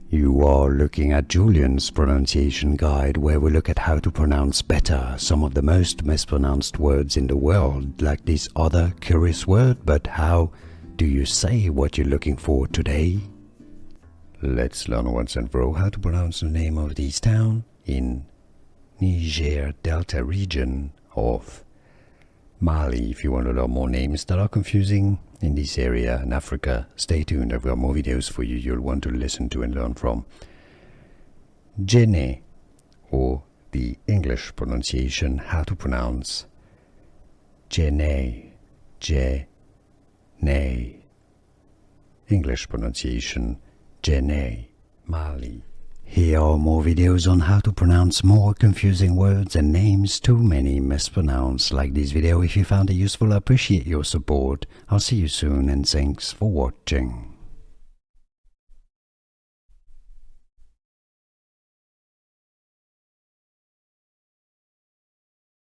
You are looking at Julian's pronunciation guide, where we look at how to pronounce better some of the most mispronounced words in the world, like this other curious word. But how do you say what you're looking for today? Let's learn once and for all how to pronounce the name of this town in Niger Delta region of Mali. If you want to learn more names that are confusing in this area in Africa, stay tuned. I've got more videos for you you'll want to listen to and learn from. Djenne, or the English pronunciation, how to pronounce Djenne, Djenne. English pronunciation, Djenne, Mali. Here are more videos on how to pronounce more confusing words and names too many mispronounced. Like this video if you found it useful. I appreciate your support. I'll see you soon and thanks for watching.